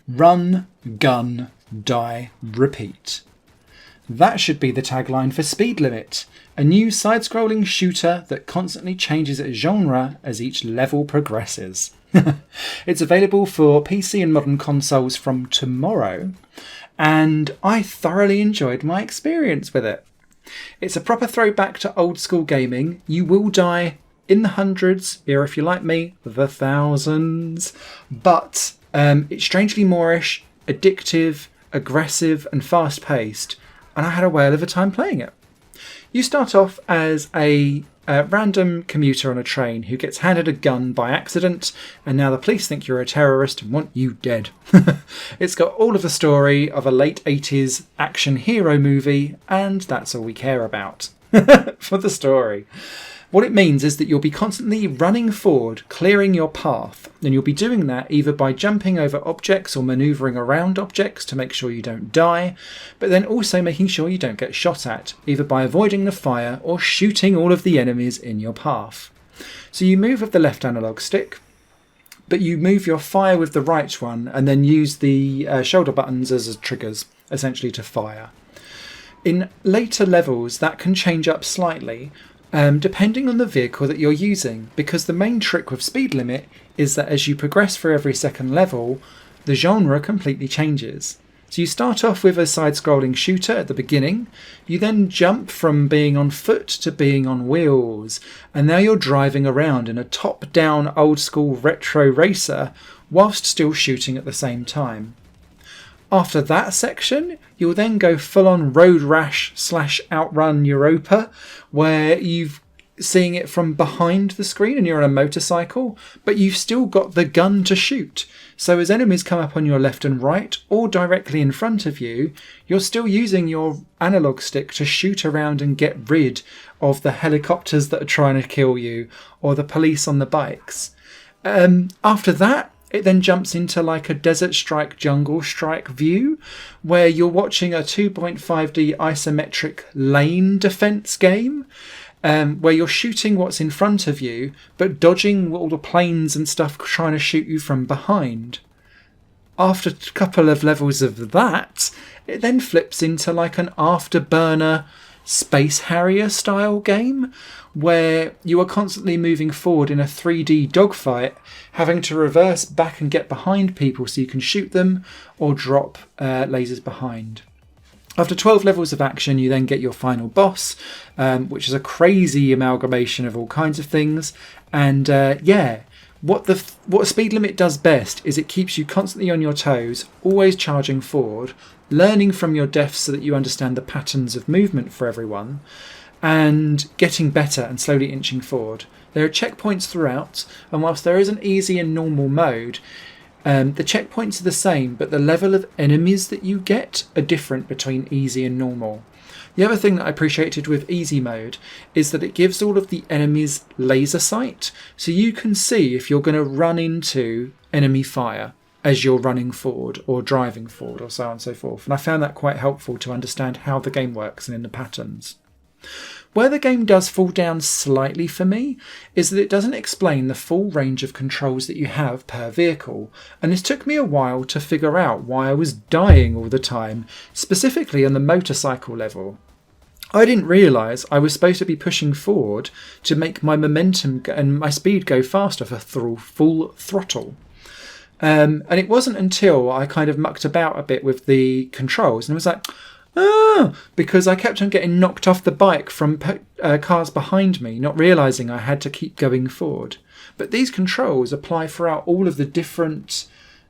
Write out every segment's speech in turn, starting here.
Run, gun, die, repeat. That should be the tagline for Speed Limit, a new side-scrolling shooter that constantly changes its genre as each level progresses. It's available for PC and modern consoles from tomorrow, and I thoroughly enjoyed my experience with it. It's a proper throwback to old school gaming. You will die in the hundreds, or if you're like me, the thousands, but it's strangely moreish, addictive, aggressive and fast-paced, and I had a whale of a time playing it. You start off as a random commuter on a train who gets handed a gun by accident, and now the police think you're a terrorist and want you dead. It's got all of the story of a late 80s action hero movie, and that's all we care about for the story. What it means is that you'll be constantly running forward, clearing your path, and you'll be doing that either by jumping over objects or manoeuvring around objects to make sure you don't die, but then also making sure you don't get shot at, either by avoiding the fire or shooting all of the enemies in your path. So you move with the left analog stick, but you move your fire with the right one and then use the shoulder buttons as triggers, essentially to fire. In later levels, that can change up slightly, depending on the vehicle that you're using, because the main trick with Speed Limit is that as you progress through every second level, the genre completely changes. So you start off with a side-scrolling shooter at the beginning, you then jump from being on foot to being on wheels, and now you're driving around in a top-down old-school retro racer whilst still shooting at the same time. After that section, you'll then go full-on road rash / outrun Europa, where you've seeing it from behind the screen and you're on a motorcycle, but you've still got the gun to shoot. So as enemies come up on your left and right, or directly in front of you, you're still using your analog stick to shoot around and get rid of the helicopters that are trying to kill you, or the police on the bikes. After that, it then jumps into like a Desert Strike, Jungle Strike view, where you're watching a 2.5D isometric lane defense game, where you're shooting what's in front of you, but dodging all the planes and stuff trying to shoot you from behind. After a couple of levels of that, it then flips into like an Afterburner Space Harrier style game, where you are constantly moving forward in a 3D dogfight, having to reverse back and get behind people so you can shoot them or drop lasers behind. After 12 levels of action, you then get your final boss, which is a crazy amalgamation of all kinds of things. And what Speed Limit does best is it keeps you constantly on your toes, always charging forward, learning from your deaths so that you understand the patterns of movement for everyone, and getting better and slowly inching forward. There are checkpoints throughout, and whilst there is an easy and normal mode, the checkpoints are the same, but the level of enemies that you get are different between easy and normal. The other thing that I appreciated with easy mode is that it gives all of the enemies laser sight, so you can see if you're going to run into enemy fire as you're running forward or driving forward or so on and so forth. And I found that quite helpful to understand how the game works and in the patterns. Where the game does fall down slightly for me is that it doesn't explain the full range of controls that you have per vehicle, and this took me a while to figure out why I was dying all the time, specifically on the motorcycle level. I didn't realise I was supposed to be pushing forward to make my momentum and my speed go faster for full throttle. And it wasn't until I kind of mucked about a bit with the controls and was like, because I kept on getting knocked off the bike from cars behind me, not realising I had to keep going forward. But these controls apply throughout all of the different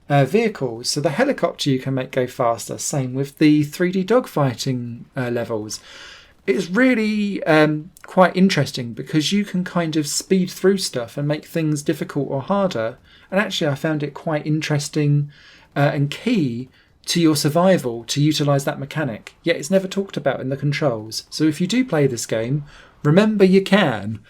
vehicles. So the helicopter you can make go faster, same with the 3D dogfighting levels. It's really quite interesting because you can kind of speed through stuff and make things difficult or harder. And actually I found it quite interesting and key to your survival to utilise that mechanic. Yet it's never talked about in the controls. So if you do play this game, remember you can.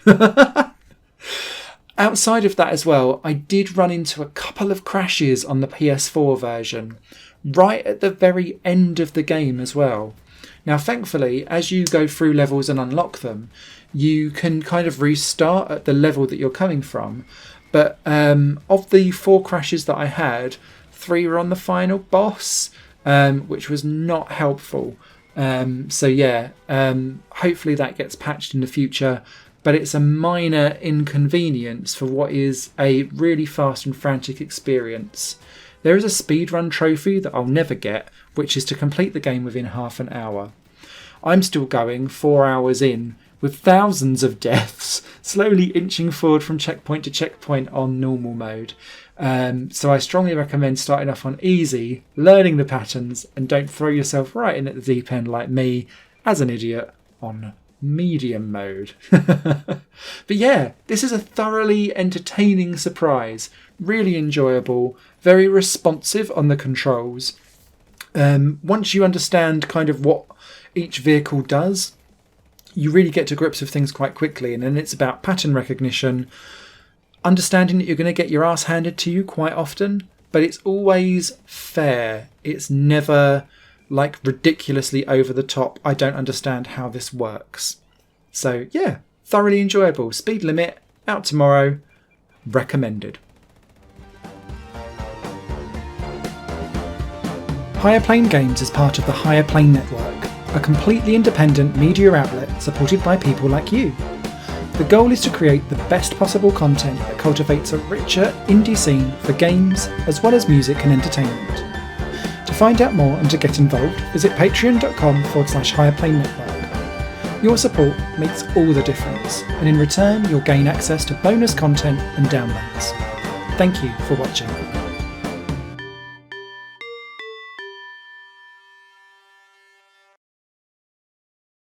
Outside of that as well, I did run into a couple of crashes on the PS4 version, right at the very end of the game as well. Now, thankfully, as you go through levels and unlock them, you can kind of restart at the level that you're coming from. But of the 4 crashes that I had, 3 were on the final boss, which was not helpful. Hopefully that gets patched in the future, but it's a minor inconvenience for what is a really fast and frantic experience. There is a speedrun trophy that I'll never get, which is to complete the game within half an hour. I'm still going 4 hours in, with thousands of deaths, slowly inching forward from checkpoint to checkpoint on normal mode. So I strongly recommend starting off on easy, learning the patterns, and don't throw yourself right in at the deep end like me, as an idiot, on medium mode. But yeah, this is a thoroughly entertaining surprise, really enjoyable, very responsive on the controls. Once you understand kind of what each vehicle does, you really get to grips with things quite quickly, and then it's about pattern recognition, understanding that you're going to get your ass handed to you quite often, but it's always fair. It's never like ridiculously over the top. I don't understand how this works. So yeah, thoroughly enjoyable. Speed Limit, out tomorrow, recommended. Higher Plane Games is part of the Higher Plane Network, a completely independent media outlet supported by people like you. The goal is to create the best possible content that cultivates a richer indie scene for games as well as music and entertainment. To find out more and to get involved, visit patreon.com/higherplane-network. Your support makes all the difference, and in return you'll gain access to bonus content and downloads. Thank you for watching.